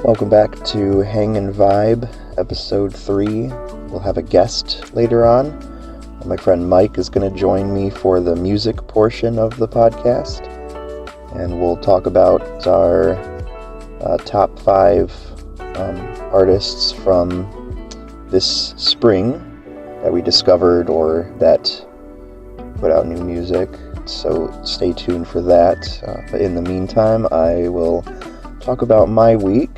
Welcome back to Hang and Vibe, episode 3. We'll have a guest later on. My friend Mike is going to join me for the music portion of the podcast. And we'll talk about our top 5 artists from this spring that we discovered or that put out new music. So stay tuned for that. But in the meantime, I will talk about my week.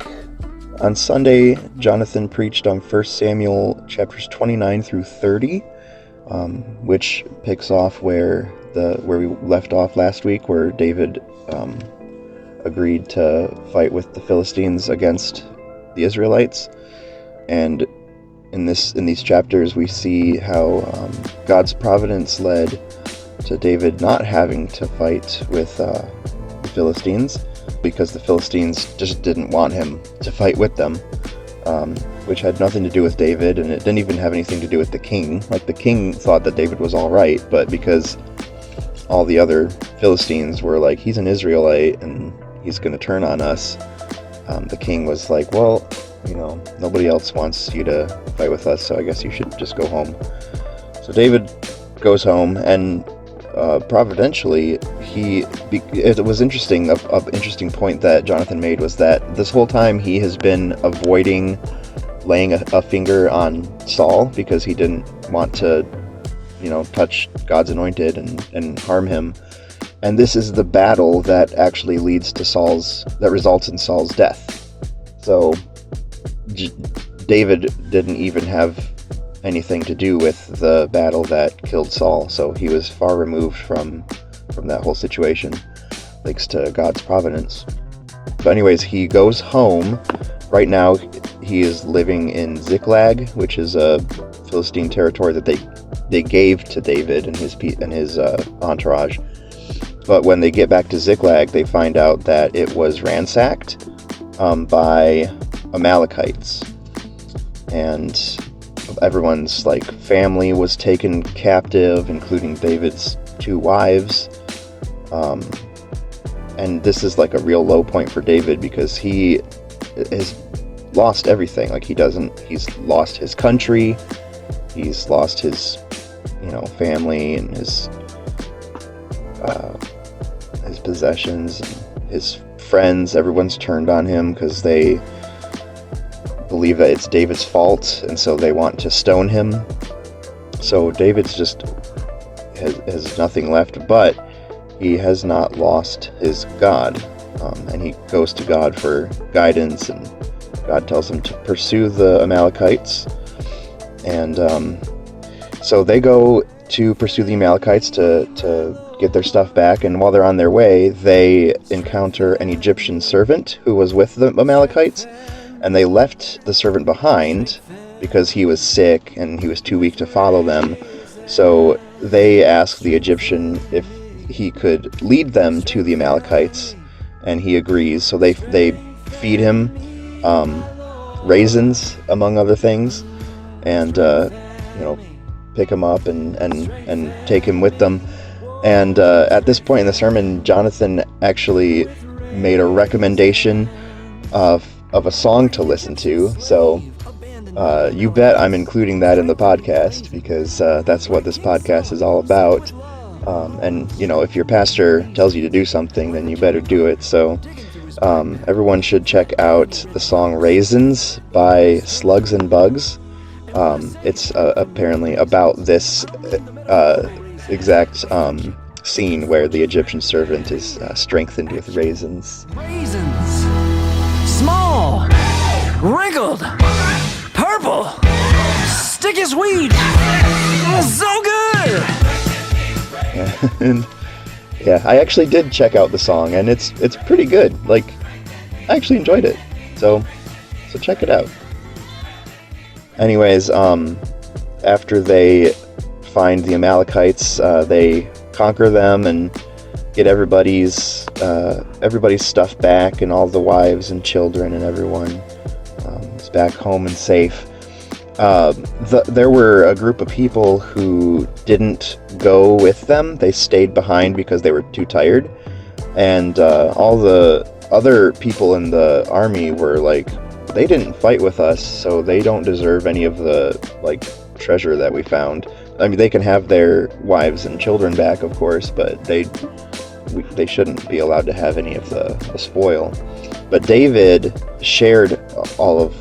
On Sunday, Jonathan preached on 1 Samuel chapters 29 through 30, which picks off where we left off last week, where David agreed to fight with the Philistines against the Israelites. And in these chapters, we see how God's providence led to David not having to fight with the Philistines, because the Philistines just didn't want him to fight with them, which had nothing to do with David, and it didn't even have anything to do with the king. Like, the king thought that David was all right, but because all the other Philistines were like, he's an Israelite and he's going to turn on us, the king was like, well, nobody else wants you to fight with us, so I guess you should just go home. So David goes home, and providentially, it was interesting. An interesting point that Jonathan made was that this whole time he has been avoiding laying a finger on Saul because he didn't want to, touch God's anointed and harm him. And this is the battle that actually that results in Saul's death. So David didn't even have anything to do with the battle that killed Saul, so he was far removed from that whole situation, thanks to God's providence. But anyways, he goes home. Right now, he is living in Ziklag, which is a Philistine territory that they gave to David and his entourage. But when they get back to Ziklag, they find out that it was ransacked by Amalekites, and everyone's family was taken captive, including David's 2 wives. And this is a real low point for David, because he has lost everything. He's lost his country, he's lost his family and his possessions, and his friends. Everyone's turned on him because they believe that it's David's fault, and so they want to stone him. So David's just has nothing left, but he has not lost his God, and he goes to God for guidance, and God tells him to pursue the Amalekites. And so they go to pursue the Amalekites to get their stuff back, and while they're on their way, they encounter an Egyptian servant who was with the Amalekites. And they left the servant behind because he was sick and he was too weak to follow them. So they asked the Egyptian if he could lead them to the Amalekites, and he agrees. So they feed him raisins, among other things, and pick him up and take him with them. And at this point in the sermon, Jonathan actually made a recommendation of a song to listen to, so you bet I'm including that in the podcast, because that's what this podcast is all about. And if your pastor tells you to do something, then you better do it. So everyone should check out the song Raisins by Slugs and Bugs. It's apparently about this exact scene where the Egyptian servant is strengthened with raisins. Raisins! Small, wrinkled, purple, sticky sweet, so good! Yeah, I actually did check out the song, and it's pretty good. I actually enjoyed it, so check it out. Anyways, after they find the Amalekites, they conquer them and get everybody's stuff back, and all the wives and children and everyone is back home and safe. There were a group of people who didn't go with them. They stayed behind because they were too tired, and all the other people in the army were like, they didn't fight with us, so they don't deserve any of the, like, treasure that we found. I mean, they can have their wives and children back, of course, but they shouldn't be allowed to have any of the spoil. But David shared all of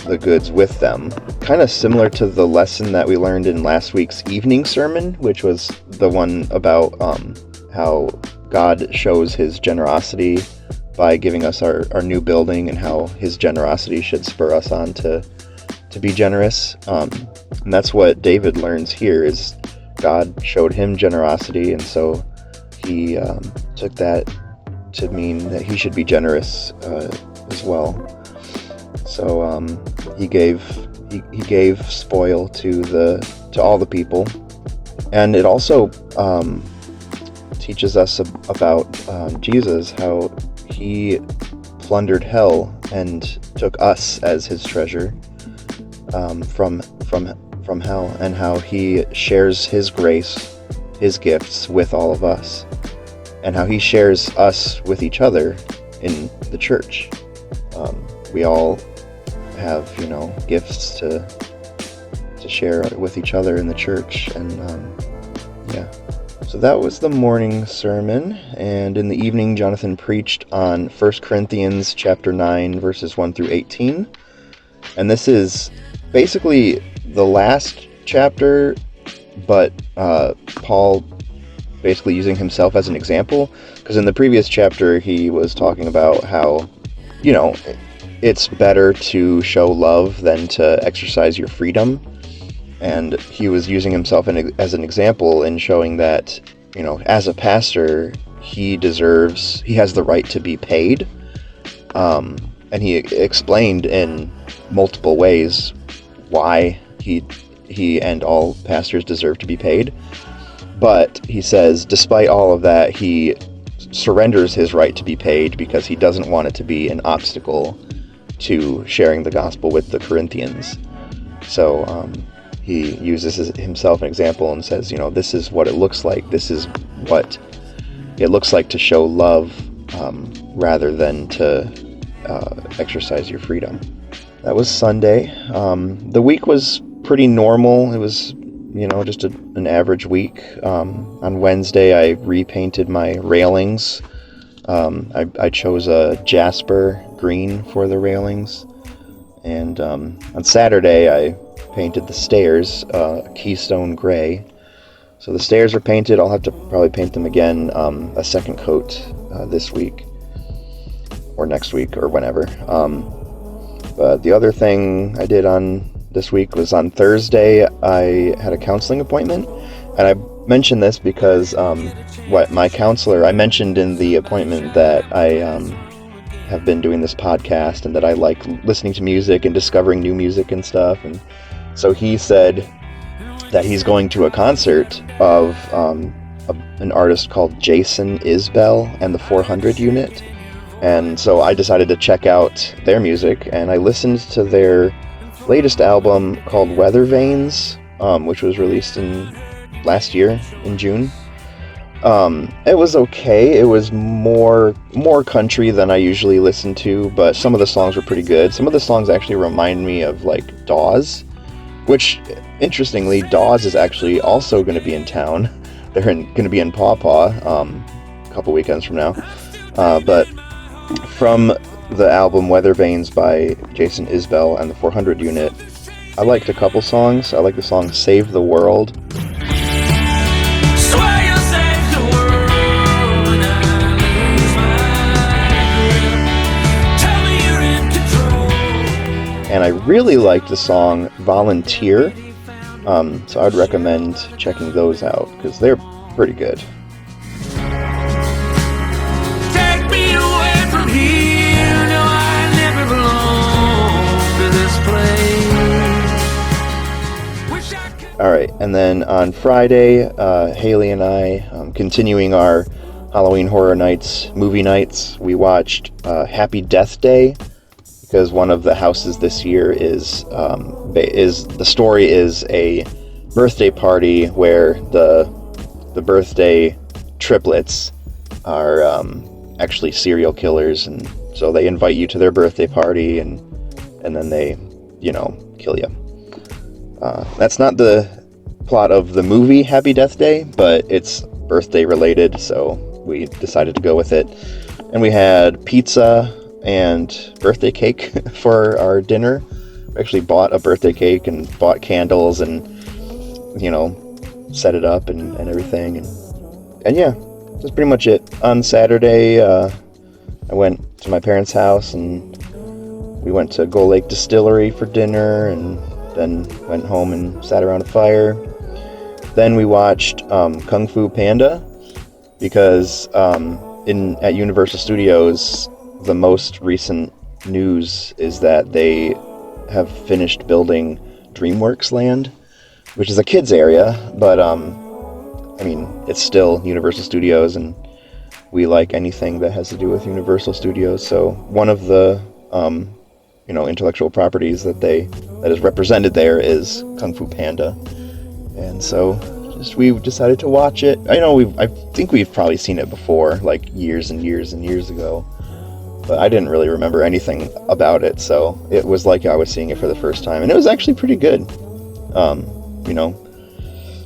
the goods with them, kind of similar to the lesson that we learned in last week's evening sermon, which was the one about how God shows his generosity by giving us our new building, and how his generosity should spur us on to be generous. And that's what David learns here, is God showed him generosity, and so he took that to mean that he should be generous as well. So he gave spoil to all the people, and it also teaches us about Jesus, how he plundered hell and took us as his treasure from hell, and how he shares his grace, his gifts with all of us, and how he shares us with each other in the church. We all have, gifts to share with each other in the church, and yeah. So that was the morning sermon, and in the evening, Jonathan preached on 1 Corinthians chapter 9, verses 1 through 18, and this is basically the last chapter, but Paul basically using himself as an example, because in the previous chapter he was talking about how, it's better to show love than to exercise your freedom, and he was using himself as an example in showing that, as a pastor, he has the right to be paid, and he explained in multiple ways why he and all pastors deserve to be paid. But he says, despite all of that, he surrenders his right to be paid because he doesn't want it to be an obstacle to sharing the gospel with the Corinthians. So he uses himself an example and says, this is what it looks like. This is what it looks like to show love rather than to exercise your freedom. That was Sunday. The week was pretty normal. It was, just an average week. On Wednesday, I repainted my railings. I chose a jasper green for the railings. And on Saturday, I painted the stairs keystone gray. So the stairs are painted. I'll have to probably paint them again a second coat this week or next week or whenever. But the other thing I did on this week was on Thursday, I had a counseling appointment, and I mentioned this because my counselor, I mentioned in the appointment that I have been doing this podcast and that I like listening to music and discovering new music and stuff, and so he said that he's going to a concert of an artist called Jason Isbell and the 400 Unit, and so I decided to check out their music, and I listened to their latest album called Weather Vanes, which was released last year in June. It was okay. It was more country than I usually listen to, but some of the songs were pretty good. Some of the songs actually remind me of like Dawes, which, interestingly, Dawes is actually also going to be in town. They're going to be in Paw Paw a couple weekends from now. But from the album Weather Vanes by Jason Isbell and the 400 Unit, I liked a couple songs. I like the song Save the World. And I really liked the song Volunteer, so I'd recommend checking those out, because they're pretty good. Take me away from here, no, I never belong to this place. Alright, and then on Friday, Haley and I, continuing our Halloween Horror Nights movie nights, we watched Happy Death Day, because one of the houses this year is the story is a birthday party where the birthday triplets are actually serial killers, and so they invite you to their birthday party, and then they, kill you. That's not the plot of the movie Happy Death Day, but it's birthday related, so we decided to go with it. And we had pizza and birthday cake for our dinner. We actually bought a birthday cake and bought candles and, set it up and everything. And yeah, that's pretty much it. On Saturday, I went to my parents' house and we went to Gull Lake Distillery for dinner, and then went home and sat around a fire. Then we watched Kung Fu Panda, because at Universal Studios, the most recent news is that they have finished building DreamWorks Land, which is a kids area, but it's still Universal Studios, and we like anything that has to do with Universal Studios. So one of the intellectual properties that is represented there is Kung Fu Panda, and so we decided to watch it. I think we've probably seen it before, like years and years and years ago, but I didn't really remember anything about it, so it was like I was seeing it for the first time, and it was actually pretty good.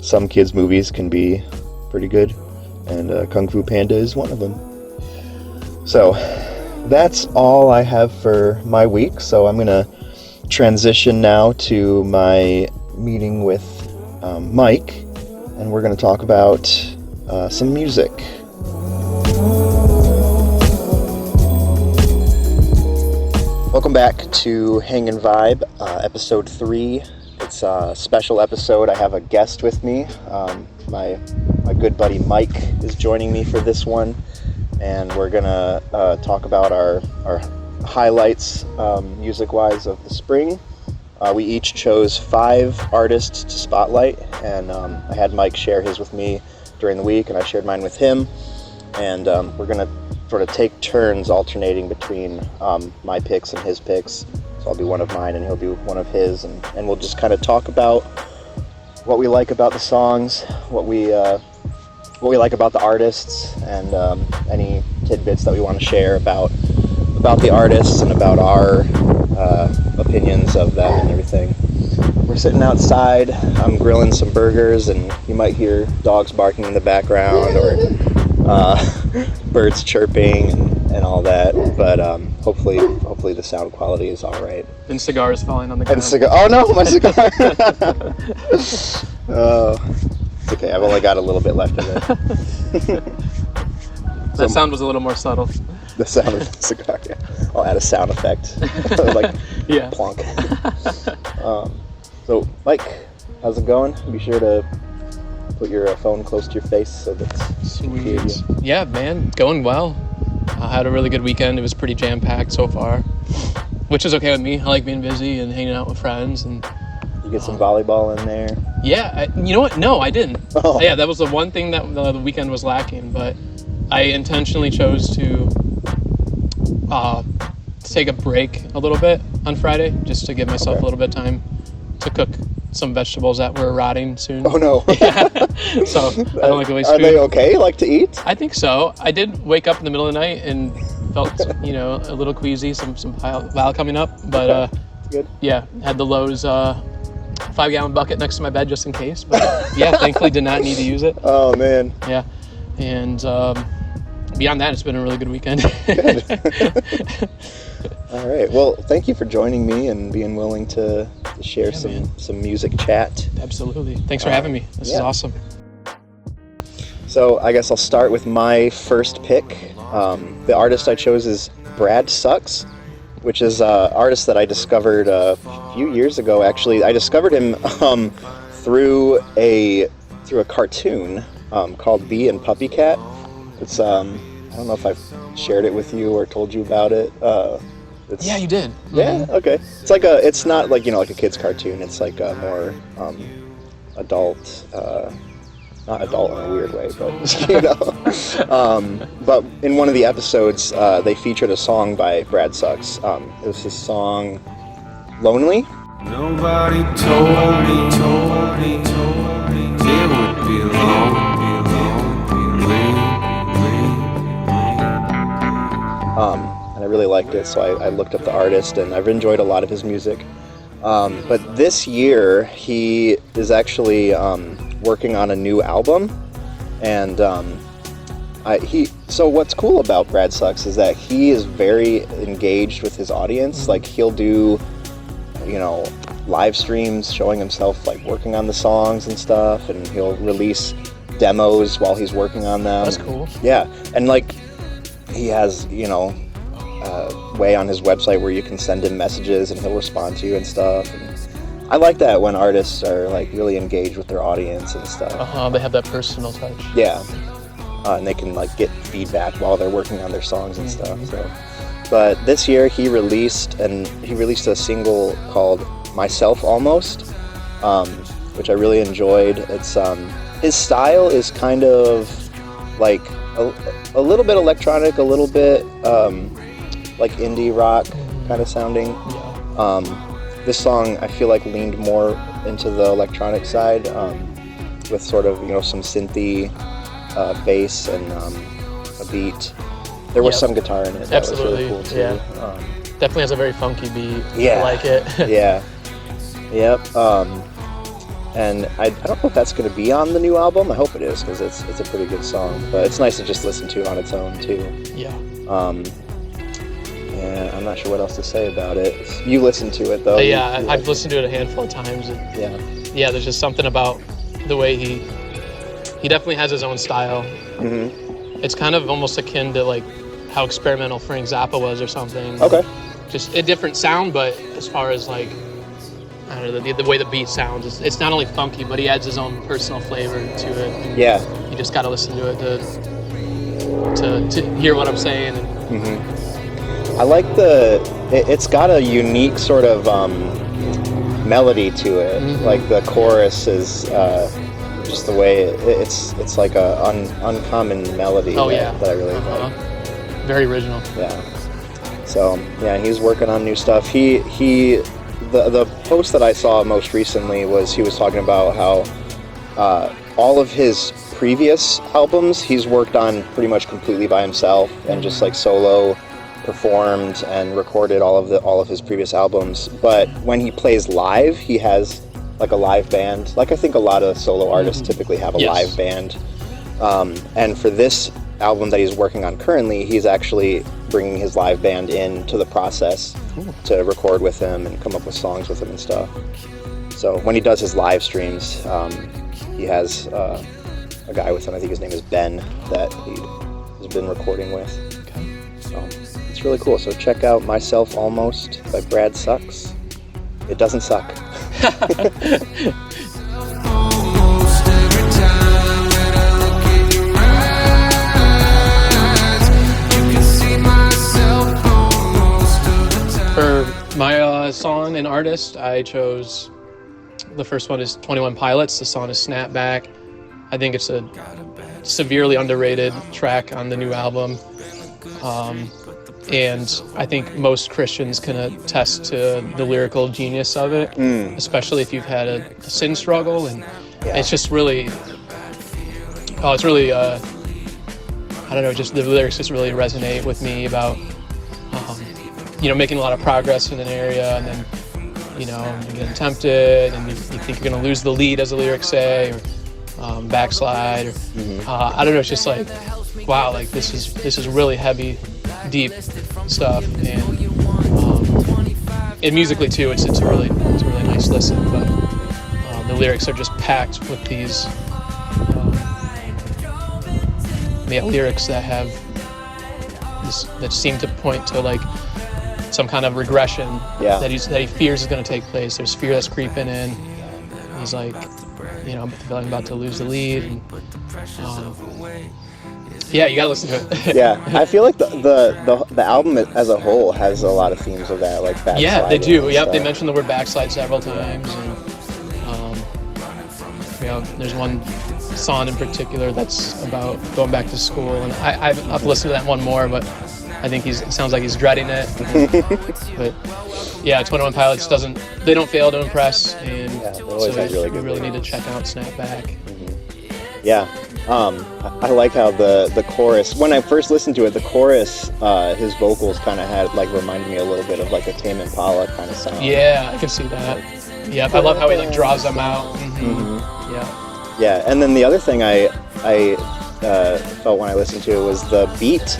Some kids' movies can be pretty good, and Kung Fu Panda is one of them. So that's all I have for my week, so I'm going to transition now to my meeting with Mike, and we're going to talk about some music. Welcome back to Hang and Vibe, episode 3. It's a special episode. I have a guest with me. My good buddy Mike is joining me for this one, and we're gonna talk about our highlights music-wise of the spring. We each chose 5 artists to spotlight, and I had Mike share his with me during the week, and I shared mine with him, and we're gonna sort of take turns alternating between my picks and his picks. So I'll do one of mine and he'll do one of his, and we'll just kind of talk about what we like about the songs, what we like about the artists, and any tidbits that we want to share about the artists and about our opinions of them and everything. We're sitting outside. I'm grilling some burgers, and you might hear dogs barking in the background or birds chirping and all that. But hopefully the sound quality is all right. And cigars falling on the ground. Oh no, my cigar! Oh, it's okay. I've only got a little bit left of it. That sound was a little more subtle. The sound of the cigar, yeah. I'll add a sound effect. Like, yeah. Plonk. So, Mike, how's it going? Be sure to put your phone close to your face so that's sweet. Yeah, man, going well. I had a really good weekend. It was pretty jam-packed so far, which is okay with me. I like being busy and hanging out with friends. And you get some volleyball in there? Yeah, you know what? No, I didn't. Oh. Yeah, that was the one thing that the weekend was lacking, but I intentionally chose to take a break a little bit on Friday, just to give myself a little bit of time to cook some vegetables that were rotting soon. Oh no. Yeah. So I don't like to waste food. Are they okay? Like to eat? I think so. I did wake up in the middle of the night and felt, a little queasy, some bile coming up, but good. Yeah, had the Lowe's 5-gallon bucket next to my bed just in case. But yeah, thankfully did not need to use it. Oh man. Yeah, and beyond that, it's been a really good weekend. Good. All right. Well, thank you for joining me and being willing to share some music chat. Absolutely. Thanks for having me. This is awesome. So I guess I'll start with my first pick. The artist I chose is Brad Sucks, which is an artist that I discovered a few years ago. Actually, I discovered him through a cartoon called Bee and Puppy Cat. It's I don't know if I've shared it with you or told you about it. Yeah, you did. Yeah, okay. It's like it's not like, like a kid's cartoon. It's like a more adult, not adult in a weird way, but, but in one of the episodes, they featured a song by Brad Sucks. It was his song, Lonely. Nobody told me it would be lonely. really liked it, so I looked up the artist, and I've enjoyed a lot of his music. But this year, he is actually working on a new album, and so what's cool about Brad Sucks is that he is very engaged with his audience. Like, he'll do, live streams showing himself, like, working on the songs and stuff, and he'll release demos while he's working on them. That's cool. Yeah, and, like, he has, way on his website where you can send him messages and he'll respond to you and stuff. And I like that when artists are, like, really engaged with their audience and stuff. They have that personal touch. Yeah. And they can, like, get feedback while they're working on their songs and stuff. So, but this year he released a single called "Myself Almost," which I really enjoyed. It's his style is kind of like a little bit electronic, a little bit like indie rock kind of sounding. Yeah. This song I feel like leaned more into the electronic side, with sort of some synthy. Bass and a beat. There was some guitar in it. Absolutely. That was really cool too. Definitely has a very funky beat. Yeah. I like it. Yeah. Yep. And I don't know if that's going to be on the new album. I hope it is, because it's a pretty good song. But it's nice to just listen to on its own too. Yeah. And I'm not sure what else to say about it. You listened to it though. Yeah, I've listened to it a handful of times. And yeah, there's just something about the way he definitely has his own style. Mm-hmm. It's kind of almost akin to like how experimental Frank Zappa was or something. Okay. Just a different sound, but as far as like, I don't know, the way the beat sounds, it's not only funky, but he adds his own personal flavor to it. And yeah. You just gotta listen to it to hear what I'm saying. Mm-hmm. I like it's got a unique sort of melody to it. Mm-hmm. Like the chorus is just the way it's like a uncommon melody. That I really like. Very original. Yeah. So yeah, he's working on new stuff. The post that I saw most recently was he was talking about how all of his previous albums he's worked on pretty much completely by himself and just like solo performed and recorded all of his previous albums. But when he plays live, he has like a live band. Like I think a lot of solo artists typically have a live band. And for this album that he's working on currently, he's actually bringing his live band into the process to record with him and come up with songs with him and stuff. So when he does his live streams, he has a guy with him, I think his name is Ben, that he has been recording with. So it's really cool. So check out Myself Almost by Brad Sucks. It doesn't suck. For my song and artist, I chose, the first one is 21 Pilots. The song is Snapback. I think it's a severely underrated track on the new album. And I think most Christians can attest to the lyrical genius of it, especially if you've had a sin struggle. And it's just really, I don't know, just the lyrics just really resonate with me about, making a lot of progress in an area, and then, you're getting tempted, and you think you're going to lose the lead, as the lyrics say, or backslide, or I don't know. It's just like, wow, like this is really heavy, deep stuff, and musically too, it's a really nice listen. But the lyrics are just packed with these lyrics that have that seem to point to like some kind of regression that he fears is going to take place. There's fear that's creeping in. He's like, I'm about to lose the lead. And, you gotta listen to it. Yeah, I feel like the album as a whole has a lot of themes of that, like backslide. Yeah, they do. Yep, they mentioned the word backslide several times. And, there's one song in particular that's about going back to school, and I've listened to that one more, but I think it sounds like he's dreading it. But yeah, 21 Pilots they don't fail to impress, and they always have really good need to check out Snapback. Yeah, I like how the chorus, when I first listened to it, the chorus, his vocals kind of had, like, reminded me a little bit of, like, a Tame Impala kind of sound. Yeah, I can see that. Yeah, I love how he, like, draws them out. Mm-hmm. Yeah. Yeah, and then the other thing I felt when I listened to it was the beat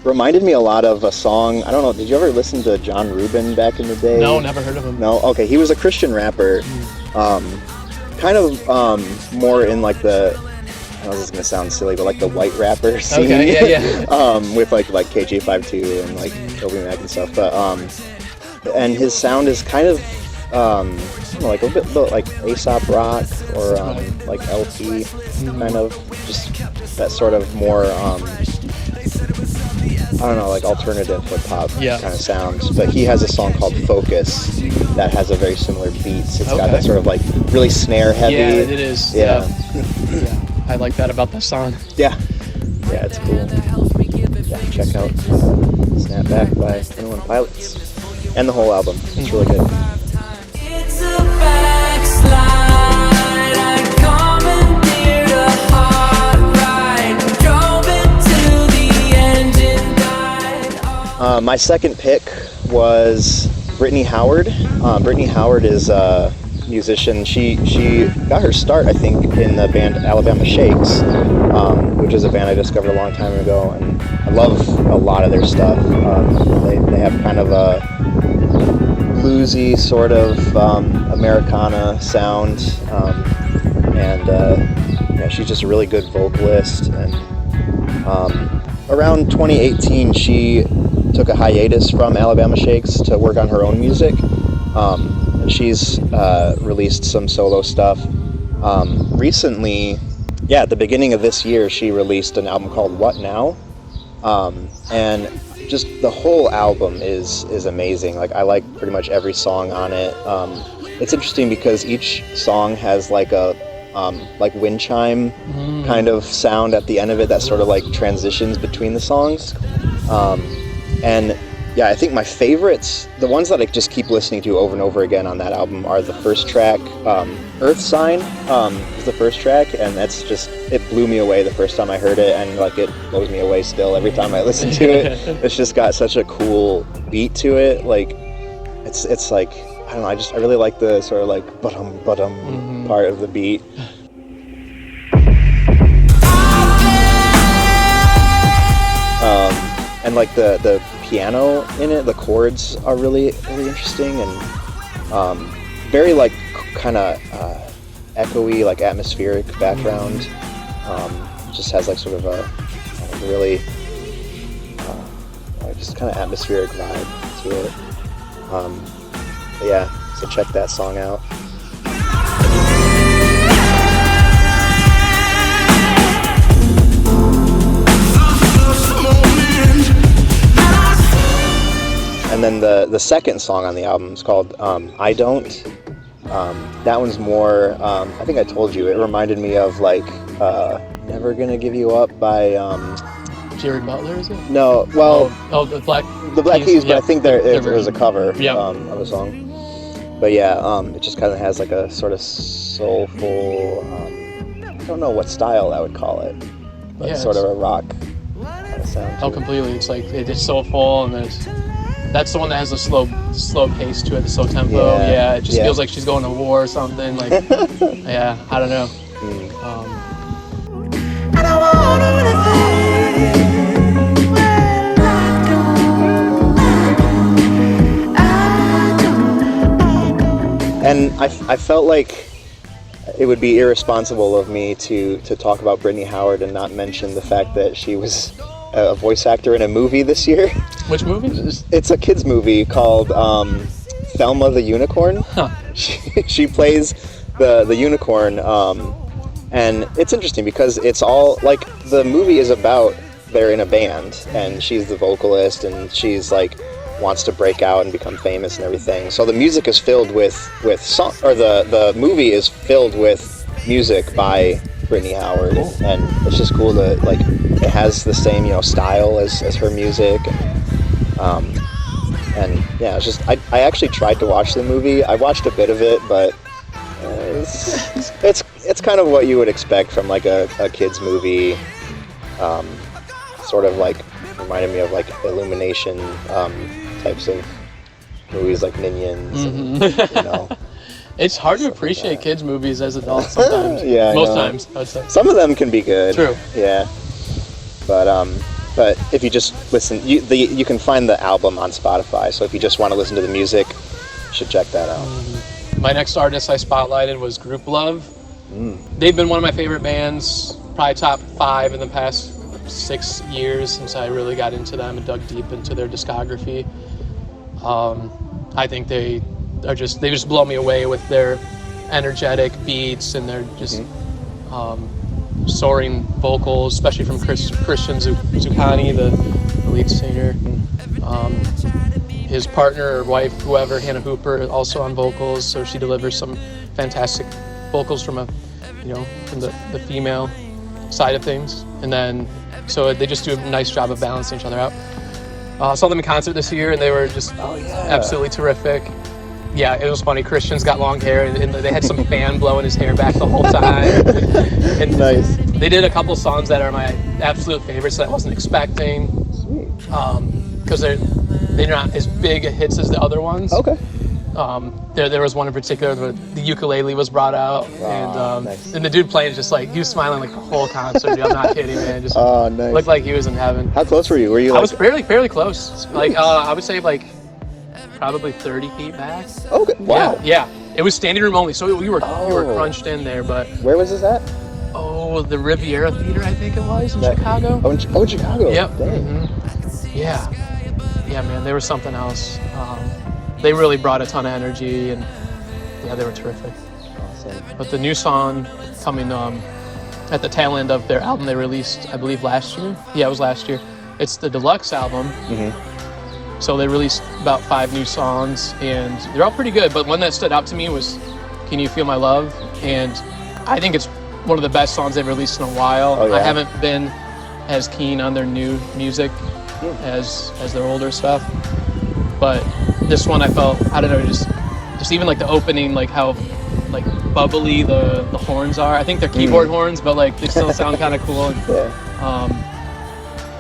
reminded me a lot of a song. I don't know, did you ever listen to John Rubin back in the day? No, never heard of him. No? Okay, he was a Christian rapper. Kind of more in, like, the, I know this is going to sound silly, but, like, the white rapper scene. Okay, yeah. With, like KG52 and, like, Toby Mac and stuff. But, and his sound is kind of, I don't know, like, a bit like Aesop Rock or, like, LP, kind of, just that sort of more, I don't know, like alternative hip-hop kind of sound. But he has a song called Focus that has a very similar beats. It's got that sort of, like, really snare heavy. Yeah, it is. Yeah. I like that about the song. Yeah, it's cool. Yeah, check out Snapback by 21 Pilots. And the whole album. It's really good. It's a backslide. I commandeered a hot ride. Drove it to the engine died. My second pick was Brittany Howard. Brittany Howard is a musician. She got her start, I think, in the band Alabama Shakes, which is a band I discovered a long time ago, and I love a lot of their stuff. They have kind of a bluesy sort of Americana sound, and yeah, she's just a really good vocalist. And around 2018, she took a hiatus from Alabama Shakes to work on her own music. And she's released some solo stuff. Recently, at the beginning of this year, she released an album called What Now? And just the whole album is amazing. Like, I like pretty much every song on it. It's interesting because each song has like a like wind chime kind of sound at the end of it that sort of like transitions between the songs. And yeah, I think my favorites, the ones that I just keep listening to over and over again on that album, are the first track, Earth Sign is the first track, and that's just, it blew me away the first time I heard it, and like it blows me away still every time I listen to it. It's just got such a cool beat to it. Like, it's like, I don't know, I really like the sort of like ba-dum part of the beat. And like the piano in it, the chords are really interesting, and very like kind of echoey, like atmospheric background. Just has like sort of a really just kind of atmospheric vibe to it. But yeah, so check that song out. And then the second song on the album is called I Don't. That one's more, I think I told you, it reminded me of like Never Gonna Give You Up by... Jerry Butler, is it? No, well... the Black Keys, but I think it was a cover Yep. Of a song. But yeah, it just kind of has like a sort of soulful, I don't know what style I would call it, but Yeah, sort of a rock kind of sound. Oh, completely. It's like, it's soulful, and that's the one that has the slow pace to it, the slow tempo. Yeah, it just feels like she's going to war or something. Like, yeah, I don't know. I don't want And I felt like it would be irresponsible of me to talk about Brittany Howard and not mention the fact that she was a voice actor in a movie this year. Which movie? It's a kids movie called Thelma the Unicorn. Huh. She plays the unicorn, and it's interesting because it's all like, the movie is about, they're in a band and she's the vocalist and she's like wants to break out and become famous and everything. So the music is filled with song, or the movie is filled with music by Brittany Howard. Cool. And it's just cool to like, it has the same, you know, style as her music, and yeah, it's just, I actually tried to watch the movie. I watched a bit of it, but it's kind of what you would expect from like a kid's movie. Sort of like reminded me of like Illumination types of movies, like Minions. And, you know, It's hard to appreciate kids' movies as adults sometimes. Yeah, most times, I'd say. Some of them can be good. True. Yeah. But if you just listen, you can find the album on Spotify. So if you just want to listen to the music, you should check that out. My next artist I spotlighted was GROUPLOVE. They've been one of my favorite bands, probably top 5 in the past 6 years since I really got into them and dug deep into their discography. I think they just blow me away with their energetic beats and their just soaring vocals, especially from Christian Zucchani, the lead singer. His partner or wife, whoever, Hannah Hooper, also on vocals, so she delivers some fantastic vocals from the female side of things. And then, so they just do a nice job of balancing each other out. Saw them in concert this year, and they were just absolutely terrific. Yeah, it was funny. Christian's got long hair, and they had some fan blowing his hair back the whole time. And Nice. They did a couple songs that are my absolute favorites that I wasn't expecting. Sweet. Because they're not as big hits as the other ones. Okay. There was one in particular where the ukulele was brought out, Nice. and the dude playing just like, he was smiling like the whole concert. Dude, I'm not kidding, man. Just Nice. looked like he was in heaven. How close were you? Were you I like... was fairly close. Like I would say like probably 30 feet back. Okay. Wow. Yeah. It was standing room only, so we were crunched in there. But Where was this at? the Riviera Theater, I think it was in Chicago. Oh, in Chicago. Yep. Dang. Yeah, man, they were something else. They really brought a ton of energy, and yeah, they were terrific. Awesome. But the new song coming at the tail end of their album they released, I believe last year. Yeah, it was last year. It's the deluxe album. So they released about 5 new songs, and they're all pretty good. But one that stood out to me was "Can You Feel My Love?" And I think it's one of the best songs they've released in a while. Oh, yeah. I haven't been as keen on their new music as their older stuff, but this one I felt, I don't know, just even like the opening, like how like bubbly the horns are. I think they're keyboard horns, but like they still sound kind of cool.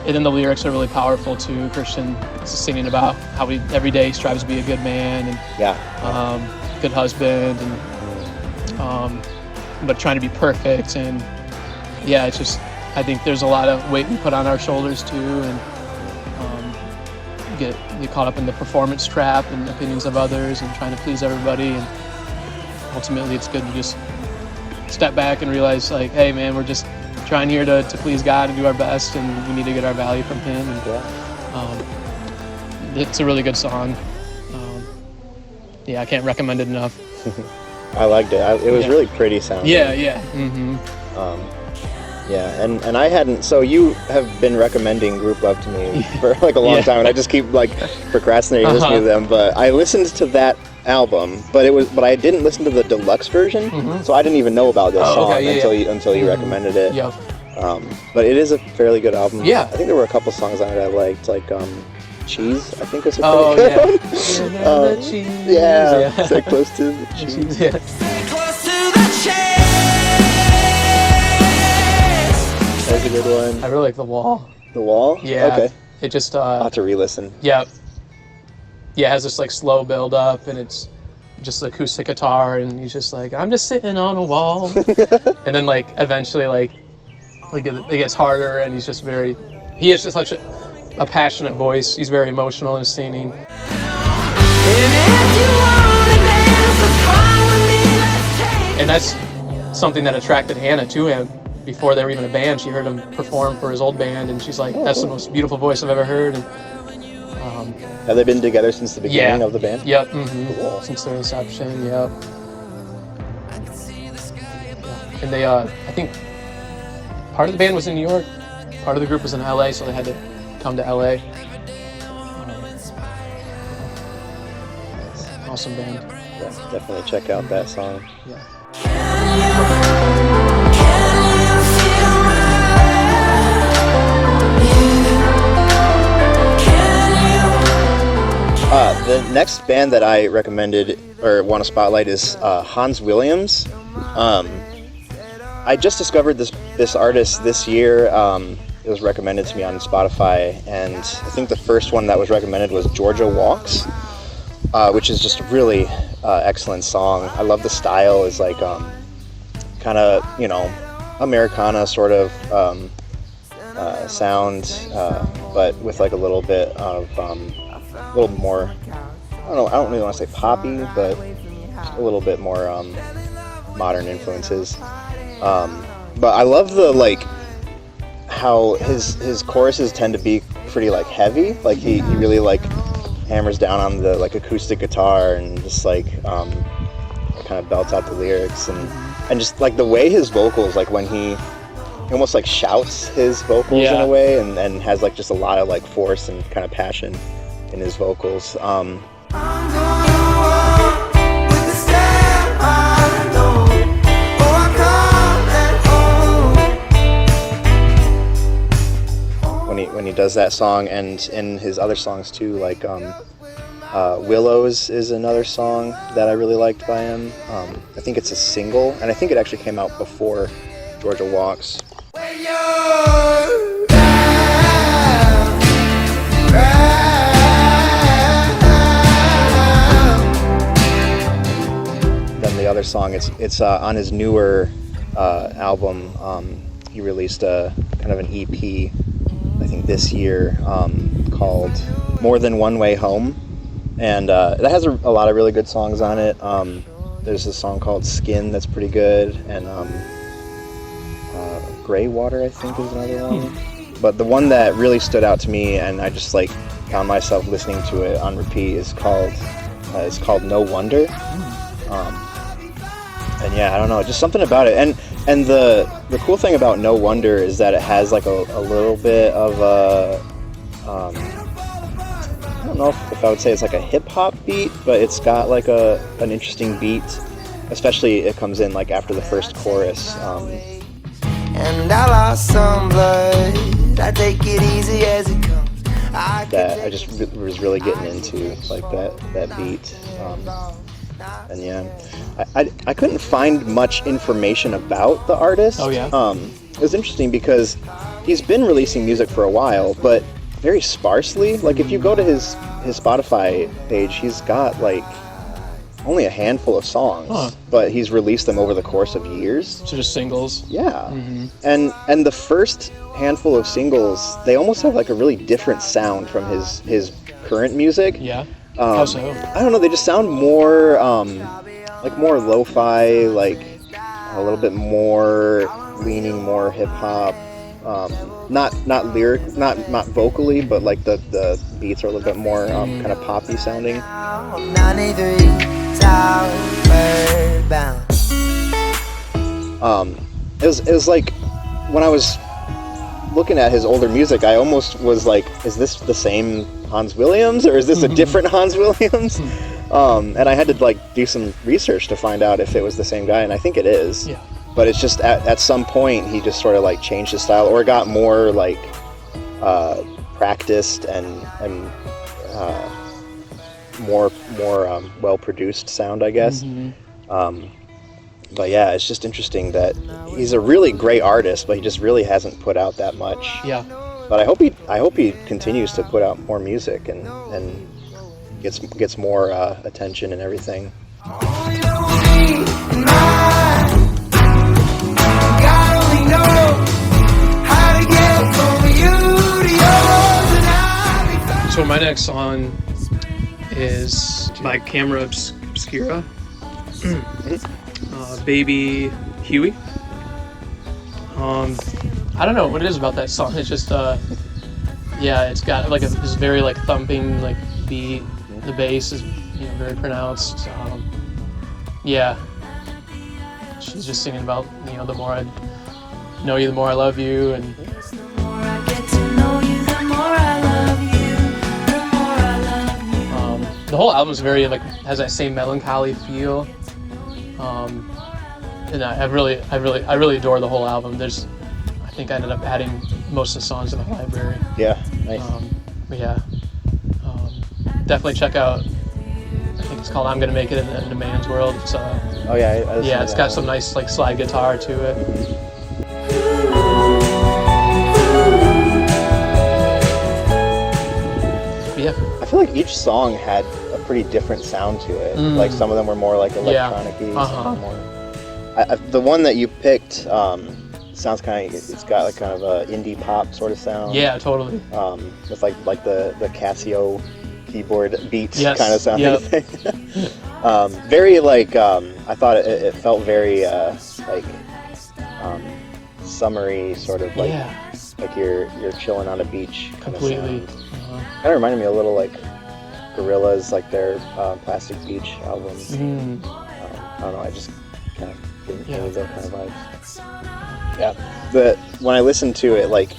And then the lyrics are really powerful too. Christian is singing about how he every day strives to be a good man and good husband, and but trying to be perfect. And yeah, it's just, I think there's a lot of weight we put on our shoulders too, and get caught up in the performance trap and opinions of others and trying to please everybody. And ultimately it's good to just step back and realize, like, hey man, we're just trying here to please God and do our best, and we need to get our value from Him. And it's a really good song. I can't recommend it enough. I liked it. It was really pretty sounding. Yeah. And I hadn't. So you have been recommending GROUPLOVE to me for like a long time, and I just keep like procrastinating listening to them. But I listened to that album, but I didn't listen to the deluxe version, so I didn't even know about this song until you recommended it. Yep. But it is a fairly good album. Yeah. I think there were a couple songs on it I liked, like Cheese, I think was a pretty good one. Cheese. Yeah. Stay close to the cheese. Stay close to the chase. That's a good one. I really like The Wall. The Wall? Yeah. Okay. It just I'll have to re-listen. Yeah, it has this like slow build up, and it's just acoustic guitar, and he's just like, I'm just sitting on a wall. And then like eventually like it gets harder, and he is just such a passionate voice. He's very emotional in his singing. And that's something that attracted Hannah to him. Before they were even a band, she heard him perform for his old band, and she's like, that's the most beautiful voice I've ever heard. And have they been together since the beginning of the band? Yep. Cool. Since their inception. Yep. And they, I think, part of the band was in New York, part of the group was in LA, so they had to come to LA. Awesome band. Yeah, definitely check out that song. Yeah. The next band that I recommended or want to spotlight is Hans Williams. I just discovered this artist this year. It was recommended to me on Spotify, and I think the first one that was recommended was Georgia Walks, which is just a really excellent song. I love the style. It's like kind of, you know, Americana sort of sound, but with like a little bit of a little more, I don't really want to say poppy, but just a little bit more modern influences. But I love the, like, how his choruses tend to be pretty like heavy. Like he really like hammers down on the like acoustic guitar and just like kind of belts out the lyrics, and just like the way his vocals, like when he almost like shouts his vocals in a way, and has like just a lot of like force and kind of passion in his vocals. When he does that song, and in his other songs too, like Willows is another song that I really liked by him. I think it's a single, and I think it actually came out before Georgia Walks. Then the other song, it's on his newer album. He released a kind of an EP, I think this year, called More Than One Way Home, and that has a lot of really good songs on it. There's a song called Skin that's pretty good, and Gray Water, I think, is another one. But the one that really stood out to me, and I just like found myself listening to it on repeat, is called No Wonder. And yeah, I don't know, just something about it. And the cool thing about No Wonder is that it has like a little bit of a, I don't know if I would say it's like a hip hop beat, but it's got like an interesting beat, especially it comes in like after the first chorus. And I lost some blood, I take it easy as it comes. That I just was really getting into, like that beat. And yeah, I couldn't find much information about the artist. Oh yeah. It was interesting because he's been releasing music for a while, but very sparsely. Like if you go to his Spotify page, he's got like only a handful of songs, but he's released them over the course of years. So just singles. Yeah. And the first handful of singles, they almost have like a really different sound from his current music. Yeah. How so? I don't know, they just sound more like more lo-fi, like a little bit more leaning more hip hop. Not lyric, not vocally, but like the beats are a little bit more kind of poppy sounding. 93 Tower Bound. It was like when I was looking at his older music, I almost was like, is this the same Hans Williams, or is this a different Hans Williams? And I had to like do some research to find out if it was the same guy, and I think it is. Yeah. But it's just at some point he just sort of like changed his style, or got more like practiced and more well produced sound, I guess. But yeah, it's just interesting that he's a really great artist, but he just really hasn't put out that much. Yeah. But I hope he continues to put out more music and gets more attention and everything. So my next song is by Camera Obscura. Baby Huey. I don't know what it is about that song. It's just yeah, it's got like this very like thumping like beat. The bass is, you know, very pronounced. Yeah, she's just singing about, you know, the more I know you, the more I love you, and The more I get to know you, the more I love you, the more I love you. the whole album's very like has that same melancholy feel. And I really adore the whole album. I think I ended up adding most of the songs in the library. Yeah, nice. But yeah, definitely check out I think it's called "I'm Gonna Make It in a Man's World." It's Oh yeah, yeah, it's got some nice like slide guitar to it. Yeah, I feel like each song had a pretty different sound to it. Like some of them were more like electronic-y, some more. The one that you picked sounds kind of, it's got like kind of a indie pop sort of sound. Yeah, totally. With like the Casio keyboard beats Yes, kind of sounding yep. thing. Very like I thought it felt very like summery, sort of like like you're chilling on a beach. Completely. Kind of reminded me a little like Gorillaz, like their Plastic Beach album. I don't know. I just kind of give me that kind of vibes. Yeah. When I listened to it, like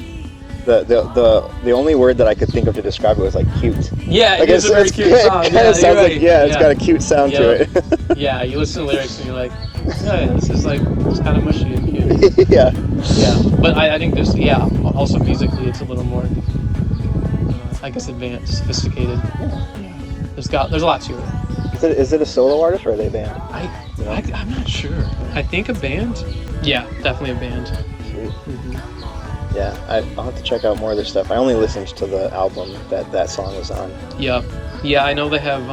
the only word that I could think of to describe it was like cute. Yeah, like it's a very cute song. It kind of sounds like it's got a cute sound to it. Yeah, you listen to lyrics and you're like, yeah, this is like it's kind of mushy and cute. Yeah. But I think there's also musically it's a little more I guess advanced, sophisticated. There's a lot to it. Is it a solo artist or are they a band? I'm not sure. I think a band. Yeah, definitely a band. Sweet. Yeah, I'll have to check out more of their stuff. I only listened to the album that song was on. Yeah, I know they have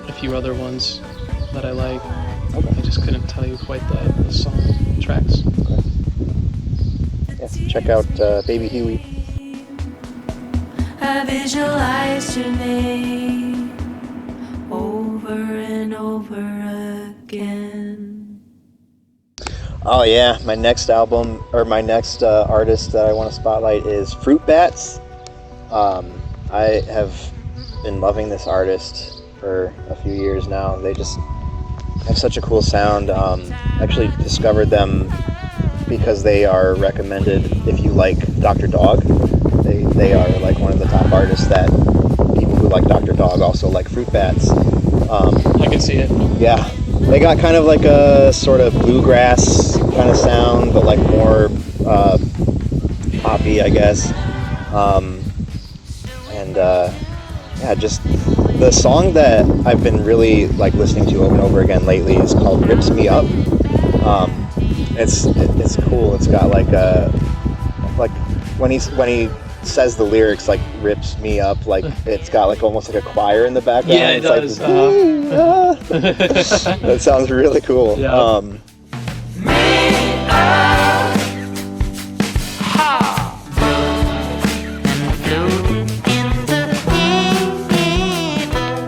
a few other ones that I like. Okay. I just couldn't tell you quite the song tracks. Okay. Yeah, check out Baby Huey. I visualized your name over and over again. Oh yeah, my next album, or my next artist that I want to spotlight is Fruit Bats. I have been loving this artist for a few years now. They just have such a cool sound. Actually discovered them because they are recommended if you like Dr. Dog. They are like one of the top artists that people who like Dr. Dog also like Fruit Bats. I can see it. Yeah, they got kind of like a sort of bluegrass kind of sound, but like more poppy, I guess. Just the song that I've been really like listening to over and over again lately is called "Rips Me Up." It's cool. It's got like when he says the lyrics like "rips me up," like it's got like almost like a choir in the background. Yeah, it it's does. Like, that sounds really cool. Yeah.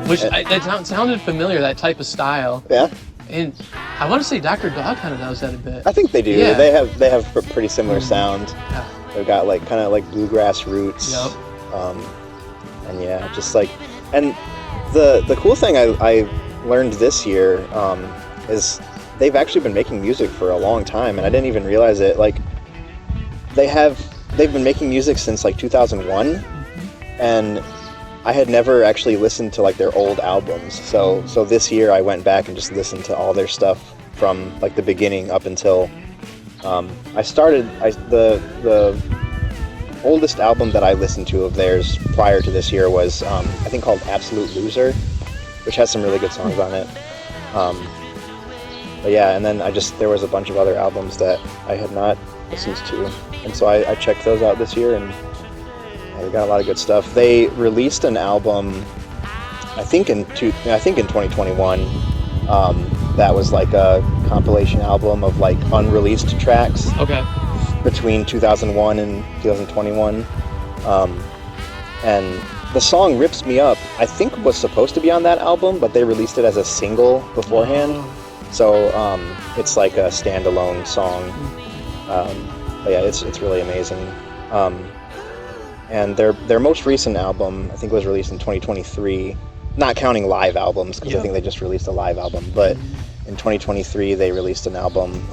Which that sounded familiar, that type of style. Yeah. And I want to say Dr. Dog kind of does that a bit. I think they do. Yeah. They have a pretty similar sound. Yeah. They've got like kind of like bluegrass roots. Yep. And yeah, just like, and the cool thing I learned this year is they've actually been making music for a long time, and I didn't even realize it. Like they've been making music since like 2001, and I had never actually listened to like their old albums. So this year I went back and just listened to all their stuff from like the beginning up until the oldest album that I listened to of theirs prior to this year was I think called Absolute Loser, which has some really good songs on it. But yeah, and then there was a bunch of other albums that I had not listened to, and so I checked those out this year, and they got a lot of good stuff. They released an album, I think in 2021. That was like a compilation album of like unreleased tracks. Okay. Between 2001 and 2021, and the song "Rips Me Up" I think was supposed to be on that album, but they released it as a single beforehand. So it's like a standalone song. But yeah, it's really amazing. And their most recent album, I think, was released in 2023, not counting live albums, because I think they just released a live album. But in 2023, they released an album.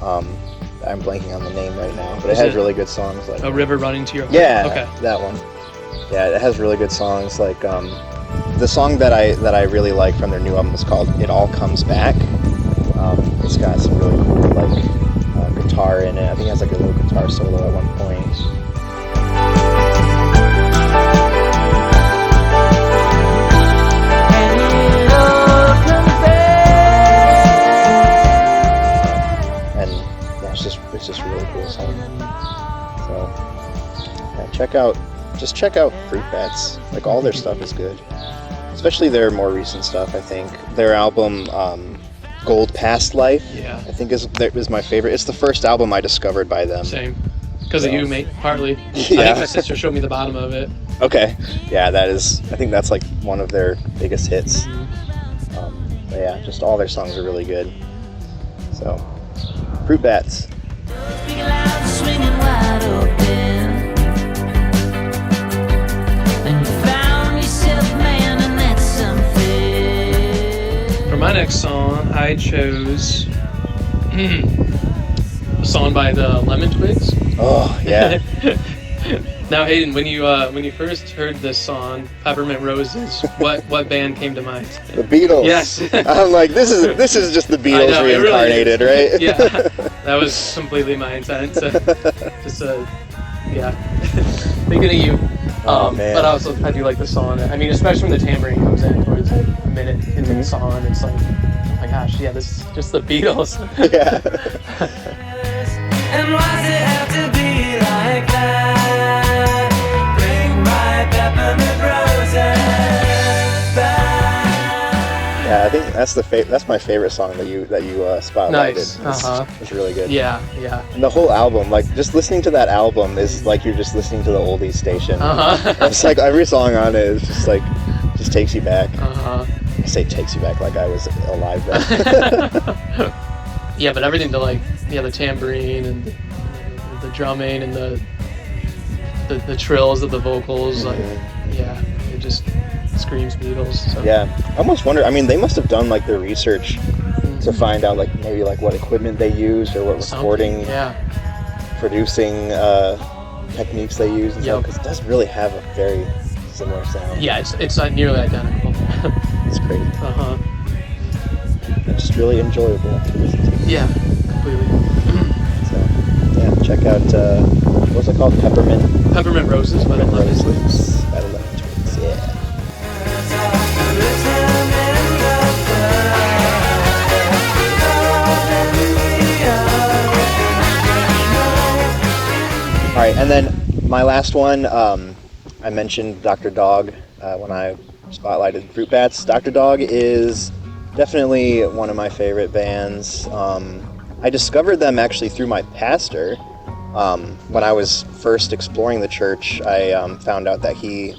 I'm blanking on the name right now, but it has really good songs. Like A River Running to Your Heart? Yeah, okay. That one. Yeah, it has really good songs. Like the song that I really like from their new album is called "It All Comes Back." It's got some really cool like guitar in it. I think it has like a little guitar solo at one point. So yeah, check out Fruit Bats. Like all their stuff is good, especially their more recent stuff. I think their album Gold Past Life, Yeah. I think is my favorite. It's the first album I discovered by them. Same. Because of you, mate, partly. Yeah. I think my sister showed me the bottom of it. Okay. Yeah, I think that's like one of their biggest hits. But yeah, just all their songs are really good. So, Fruit Bats. Big loud, swinging wide open. And you found yourself, man, and that's something. For my next song, I chose a song by the Lemon Twigs. Oh yeah. Now, Hayden, when you first heard this song, Peppermint Roses, what band came to mind? The Beatles. Yes. I'm like, this is just the Beatles know, it really reincarnated, is. right? Yeah, that was completely my intent. Thinking of you. Oh, man. But also, I do like the song. I mean, especially when the tambourine comes in towards like a minute into the song, it's like, oh my gosh, yeah, this is just the Beatles. Yeah. And why does it have to be like that? Bring my peppermint roses back. Yeah, I think that's my favorite song that you spotlighted. Nice. It's really good. Yeah. And the whole album, like just listening to that album is like you're just listening to the oldies station. It's like every song on it is just like just takes you back. I say takes you back like I was alive then. Yeah, but everything to like, the tambourine and the drumming and the trills of the vocals, like, yeah, it just screams Beatles. So. Yeah, I almost wonder. I mean, they must have done like their research to find out like maybe like what equipment they used or what recording, producing techniques they used, and stuff, because it does really have a very similar sound. Yeah, it's not nearly identical. It's great. It's just really enjoyable to listen to. Yeah, completely. So, yeah, check out, what's it called? Peppermint Roses by the Lemon Twigs. By the Lemon Twigs, yeah. Alright, and then my last one, I mentioned Dr. Dog when I spotlighted Fruit Bats. Dr. Dog is definitely one of my favorite bands. I discovered them actually through my pastor. When I was first exploring the church, I found out that he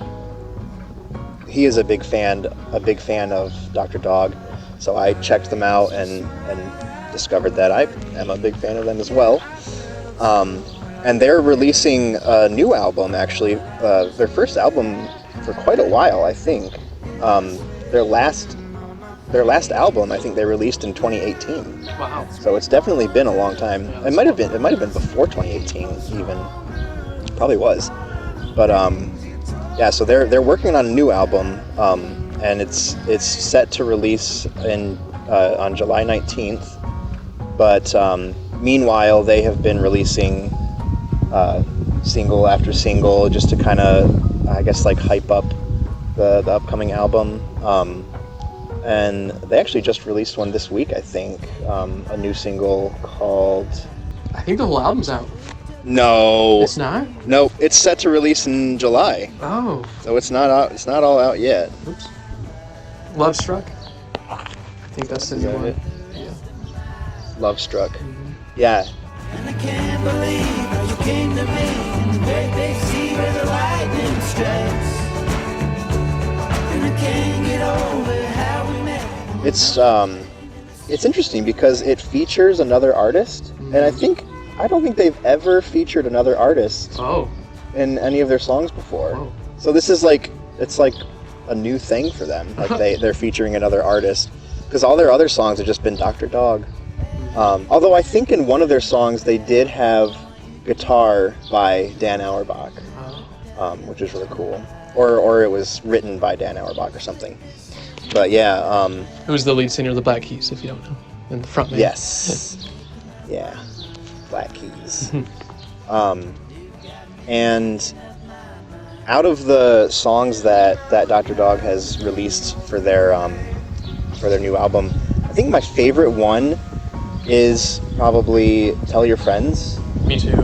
is a big fan of Dr. Dog. So I checked them out and discovered that I am a big fan of them as well. And they're releasing a new album, actually, their first album for quite a while, I think. Their last album, I think they released in 2018. Wow. So it's definitely been a long time. It might have been before 2018 even. Probably was. But yeah, so they're working on a new album, and it's set to release on July 19th. But meanwhile, they have been releasing single after single just to kind of, I guess, like hype up the upcoming album. And they actually just released one this week, I think. A new single called... I think the whole album's out. No. It's not? No, it's set to release in July. Oh. So it's not out. It's not all out yet. Oops. Love Struck? I think that's the new one. Yeah. Love Struck. Yeah. And I can't believe how you came to me in the great big sea where the lightning strikes. And I can't get over how we met. It's interesting because it features another artist, and I don't think they've ever featured another artist in any of their songs before. Oh. So this is like, it's like a new thing for them. Like they're featuring another artist, because all their other songs have just been Dr. Dog. Although I think in one of their songs they did have guitar by Dan Auerbach, which is really cool. Or it was written by Dan Auerbach or something. But yeah. Who's the lead singer of the Black Keys, if you don't know? And the front man. Yes. Yeah. Black Keys. And out of the songs that Dr. Dog has released for their new album, I think my favorite one is probably Tell Your Friends. Me too.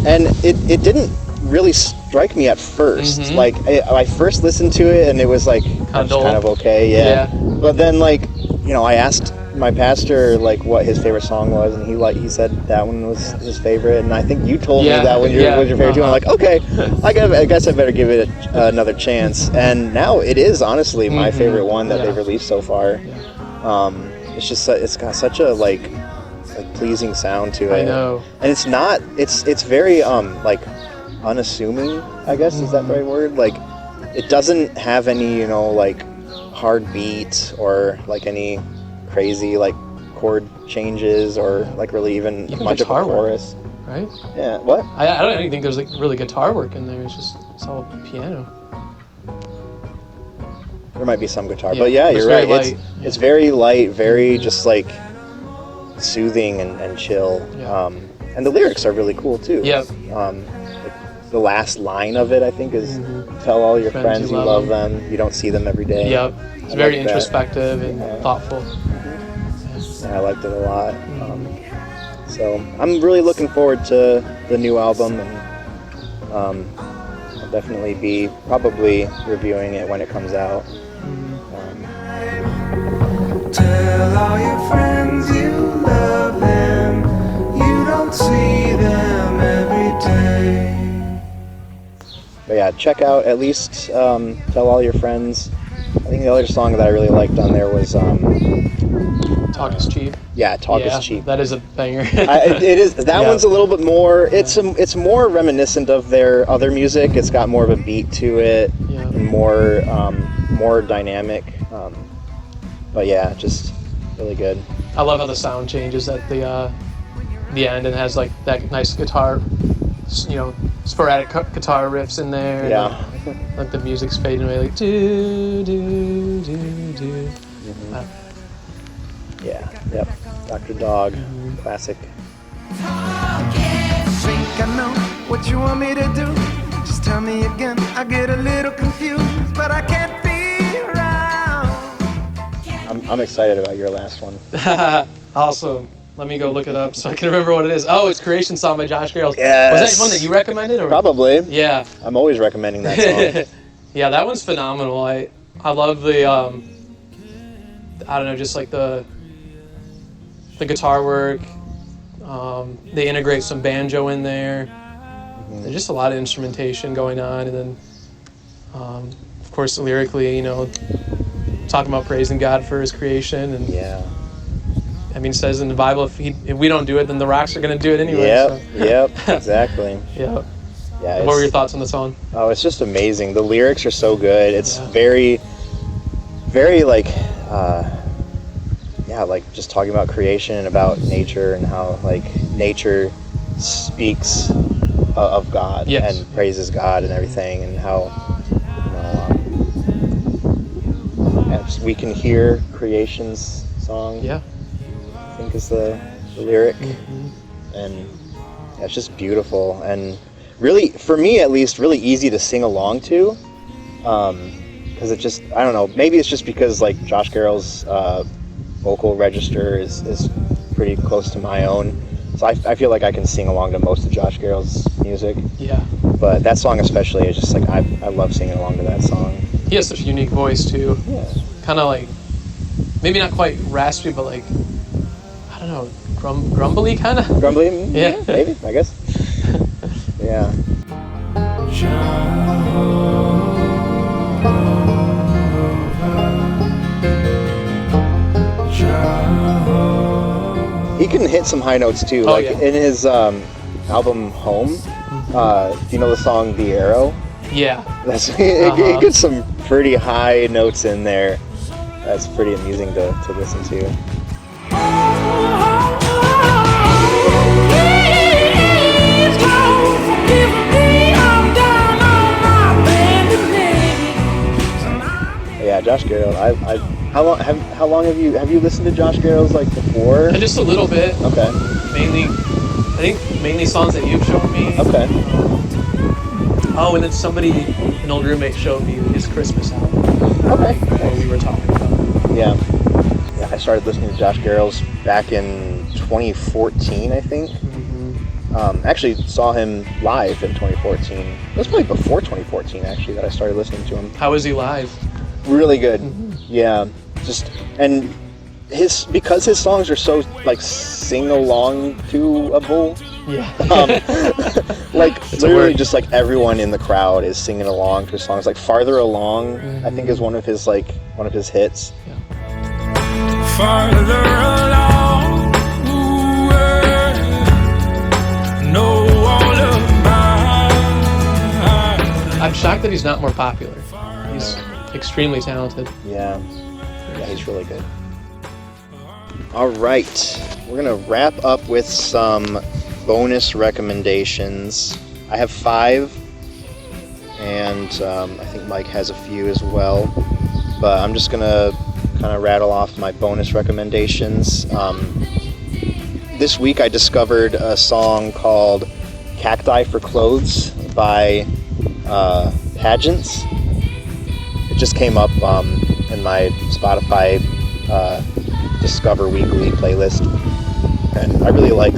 And it didn't really strike me at first. Mhm. Like I first listened to it and it was like kind of okay, yeah. But then like, you know, I asked my pastor like what his favorite song was, and he said that one was his favorite, and I think you told me that was your favorite too. I'm like, okay, I guess I better give it another chance. And now it is honestly my favorite one that they've released so far. It's just it's got such a like pleasing sound to it. I know. And it's very like unassuming, I guess is that the right word? Like it doesn't have any, you know, like hard beat or like any crazy like chord changes or like really even much of a chorus. Right? Yeah. What? I don't even think there's like really guitar work in there. It's all piano. There might be some guitar, but yeah, you're right. It's very light, very just like soothing and chill. Yeah. And the lyrics are really cool too. Yep. The last line of it, I think, is tell all your friends you love them. You don't see them every day. Yep. It's very introspective and thoughtful. Yeah, I liked it a lot. So I'm really looking forward to the new album, and I'll definitely be probably reviewing it when it comes out. Tell all your friends you love them. You don't see them every day. But yeah, check out at least Tell All Your Friends. I think the other song that I really liked on there was Talk is Cheap. Yeah, Talk is Cheap. That is a banger. It is. That one's a little bit more. It's more reminiscent of their other music. It's got more of a beat to it, and more dynamic. But yeah, just really good. I love how the sound changes at the end and has like that nice guitar, you know, sporadic guitar riffs in there. Yeah. And, like the music's fading away, like do do do do. Yeah. Yep. Dr. Dog, classic. Think I know what you want me to do. Just tell me again. I get a little confused, but I can't figure out. I'm excited about your last one. Awesome. Let me go look it up so I can remember what it is. Oh, it's Creation Song by Josh Garrels. Yes. Was that one that you recommended? Or? Probably. Yeah. I'm always recommending that song. Yeah, that one's phenomenal. I love the I don't know, just like the guitar work. They integrate some banjo in there. There's just a lot of instrumentation going on, and then of course lyrically, you know, talking about praising God for His creation, and I mean, it says in the Bible, if we don't do it, then the rocks are going to do it anyway. Yep, exactly. Yeah. What were your thoughts on the song? Oh, it's just amazing. The lyrics are so good. It's very, very like, like just talking about creation and about nature and how like nature speaks of God and praises God and everything, and how we can hear creation's song. Yeah. I think is the lyric, and it's just beautiful and really, for me at least, really easy to sing along to, because it just, I don't know, maybe it's just because like Josh Garrels' vocal register is pretty close to my own, so I feel like I can sing along to most of Josh Garrels' music. Yeah. But that song especially is just like, I love singing along to that song. He has such a unique voice too. Yeah. Kind of like, maybe not quite raspy, but like, I don't know, grumbly kind of? Grumbly? Yeah. Maybe, I guess. Yeah. He can hit some high notes too, in his album Home. Do you know the song The Arrow? Yeah. That's he gets some pretty high notes in there. That's pretty amusing to listen to. Yeah, Josh Garrels. How long have you listened to Josh Garrels like before? Just a little bit. Okay. Mainly songs that you've shown me. Okay. Oh, and then an old roommate showed me his Christmas album. Okay. What we were talking about. Yeah, I started listening to Josh Garrels back in 2014, I think. Actually saw him live in 2014. It was probably before 2014 actually that I started listening to him. How is he live? Really good. Yeah. And because his songs are so like sing along to-able. Yeah. Like literally just like everyone in the crowd is singing along to his songs. Like Farther Along, I think is one of his hits. Farther along, know all of mine. I'm shocked that he's not more popular. He's extremely talented. Yeah, he's really good. All right, we're gonna wrap up with some bonus recommendations. I have 5, and I think Mike has a few as well, but I'm just gonna kind of rattle off my bonus recommendations. This week I discovered a song called Cacti for Clothes by Pageants. It just came up in my Spotify Discover Weekly playlist, and I really like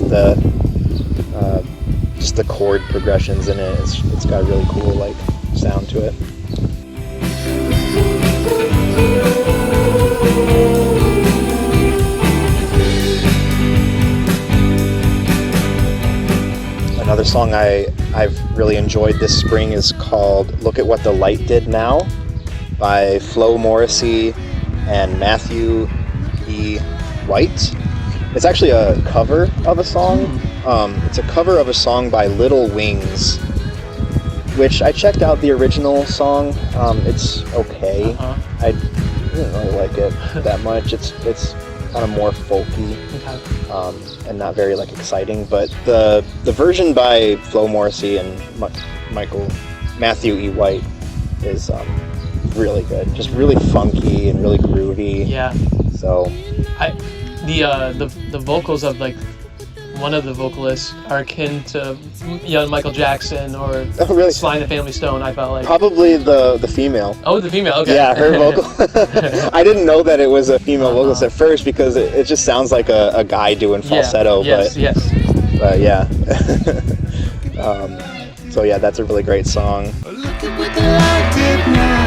just the chord progressions in it. It's got a really cool like sound to it. Another song I've really enjoyed this spring is called Look at What the Light Did Now by Flo Morrissey and Matthew E. White. It's actually a cover of a song. It's a cover of a song by Little Wings, which I checked out the original song. It's okay. I didn't really like it that much. It's kind of more folky, and not very like exciting. But the version by Flo Morrissey and Matthew E. White is really good. Just really funky and really groovy. Yeah. So the vocals of like one of the vocalists are akin to young Michael Jackson or really? Sly and the Family Stone. I felt like probably the female. Oh, the female. Okay. Yeah, her vocal. I didn't know that it was a female vocalist at first because it just sounds like a guy doing falsetto. Yes. But yeah. So yeah, that's a really great song. Look at what the light did now.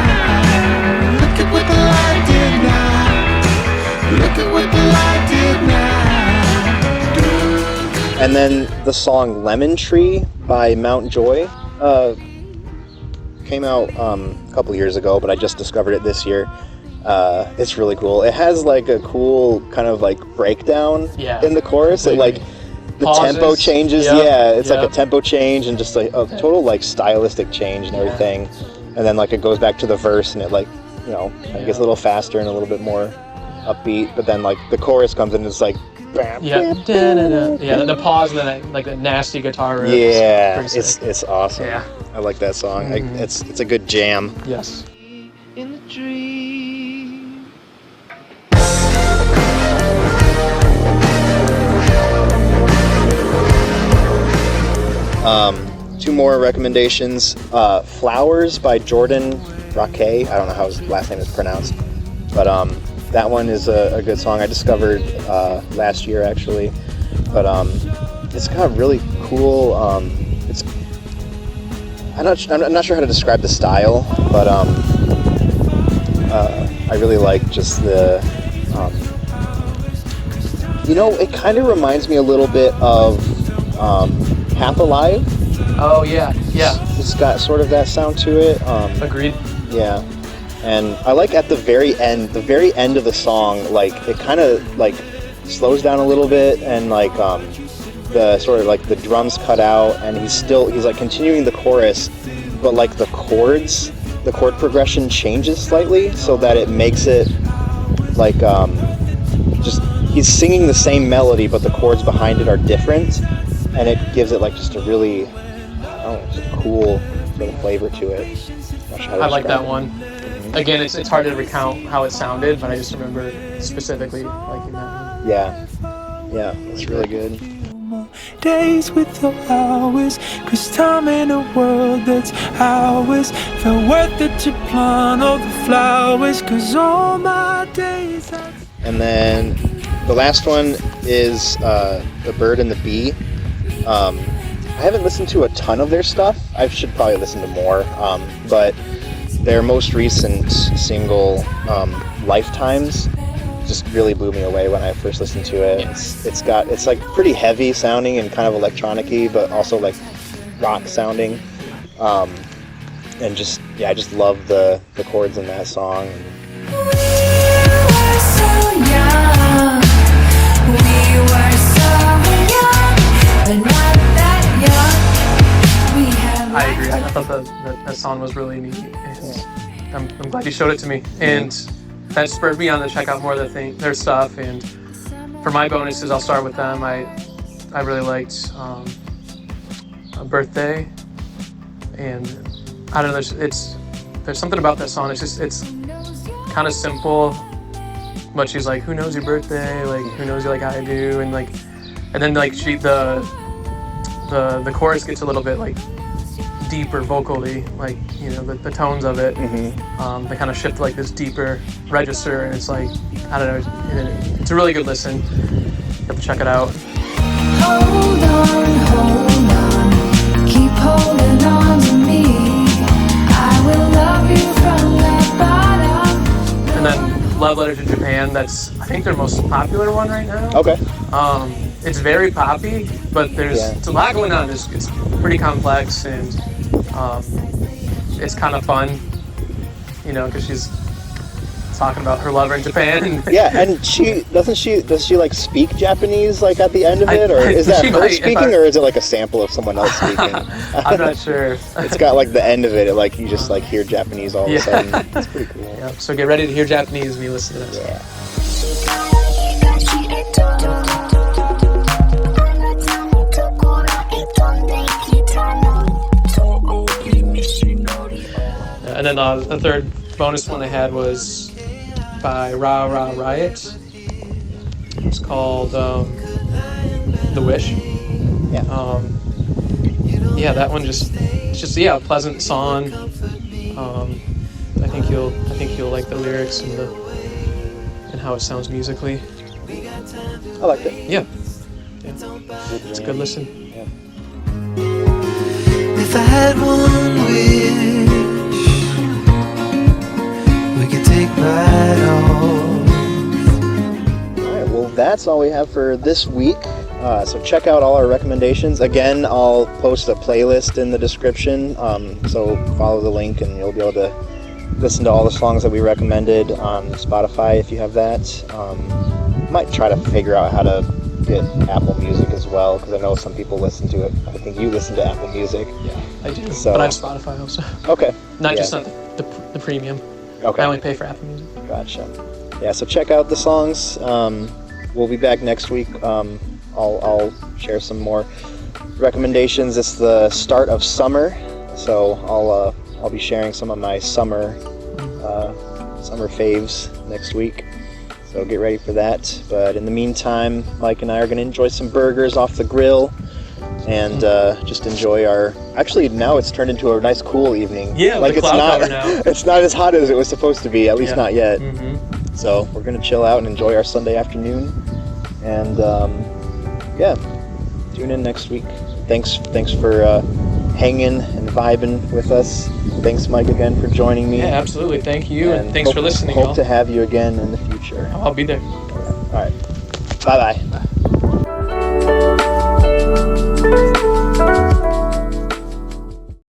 Look at what the light did now. Look at what the light did now. And then the song Lemon Tree by Mount Joy came out a couple years ago, but I just discovered it this year. It's really cool. It has like a cool kind of like breakdown in the chorus. It like the pauses. tempo changes. Yeah, it's like a tempo change and just like a total like stylistic change and everything. And then like it goes back to the verse and it like, you know, it gets a little faster and a little bit more upbeat. But then like the chorus comes in and it's like bam, yeah, the pause and then like the nasty guitar riff. Yeah, it's awesome. Yeah, I like that song. It's a good jam. Yes. In the dream. 2 more recommendations. Flowers by Jordan Raquet. I don't know how his last name is pronounced, but that one is a good song I discovered last year actually. But it's got really cool. I'm not sure how to describe the style, but I really like just the. It kind of reminds me a little bit of Half Alive. Oh yeah. It's got sort of that sound to it. Agreed. Yeah, and I like at the very end of the song, like it kind of like slows down a little bit, and like the sort of like the drums cut out, and he's like continuing the chorus, but like the chord progression changes slightly so that it makes it like just he's singing the same melody, but the chords behind it are different, and it gives it like just a really just a cool sort of flavor to it. I like that one. Again, it's hard to recount how it sounded, but I just remember specifically liking that one. Yeah, it's really good. Days with your hours, 'cause time in a world that's ours felt worth it to plant all the flowers, 'cause all my days. And then the last one is The Bird and the Bee. I haven't listened to a ton of their stuff. I should probably listen to more, but their most recent single, Lifetimes, just really blew me away when I first listened to it. It's like pretty heavy sounding and kind of electronic-y, but also like rock sounding. And just, I just love the chords in that song. We were so young, but not that young. We have I agree. I thought that song was really neat, and I'm glad you showed it to me. And that spurred me on to check out more of their stuff. And for my bonuses, I'll start with them. I really liked A Birthday, and I don't know. There's something about that song. It's kind of simple, but she's like, "Who knows your birthday? Like, who knows you like I do?" And then like the chorus gets a little bit like deeper vocally, like, you know, the tones of it. They kind of shift to like this deeper register, and it's like, I don't know. It's a really good listen. You have to check it out. hold on, keep holding on to me. I will love you from the bottom. And then Love Letter to Japan, that's, I think, their most popular one right now. Okay. It's very poppy, but it's a lot going on. It's pretty complex, and it's kind of fun, you know, because she's talking about her lover in Japan. Yeah, and does she like speak Japanese like at the end of it, or is that her speaking, or is it like a sample of someone else speaking? I'm not sure. It's got like the end of it, like you just like hear Japanese all of a sudden. It's pretty cool. Yeah, so get ready to hear Japanese when you listen to this. Yeah. And then the third bonus one I had was by Ra Ra Riot. It's called The Wish. Yeah. Yeah, that one it's just a pleasant song. I think you'll like the lyrics and how it sounds musically. I liked it. Yeah. It's a good listen. Yeah. If I had one wish, we could take right off. All right, well, that's all we have for this week. So check out all our recommendations. Again, I'll post a playlist in the description, so follow the link and you'll be able to listen to all the songs that we recommended on Spotify if you have that. Might try to figure out how to get Apple Music as well, because I know some people listen to it. I think you listen to Apple Music. Yeah, I do. So, but I have Spotify also. Okay. Not just on the premium. Okay. I only pay for Apple Music. Gotcha. Yeah, so check out the songs. We'll be back next week. I'll share some more recommendations. It's the start of summer, so I'll be sharing some of my summer faves next week. So get ready for that. But in the meantime, Mike and I are going to enjoy some burgers off the grill and just enjoy our. Actually, now it's turned into a nice cool evening. Yeah, like it's not. Now. It's not as hot as it was supposed to be. At least not yet. Mm-hmm. So we're gonna chill out and enjoy our Sunday afternoon. And tune in next week. Thanks for hanging and vibing with us. Thanks, Mike, again for joining me. Yeah, absolutely. Thank you, and thanks for listening. Hope to have you again in the future. I'll be there. All right. Bye-bye. Bye.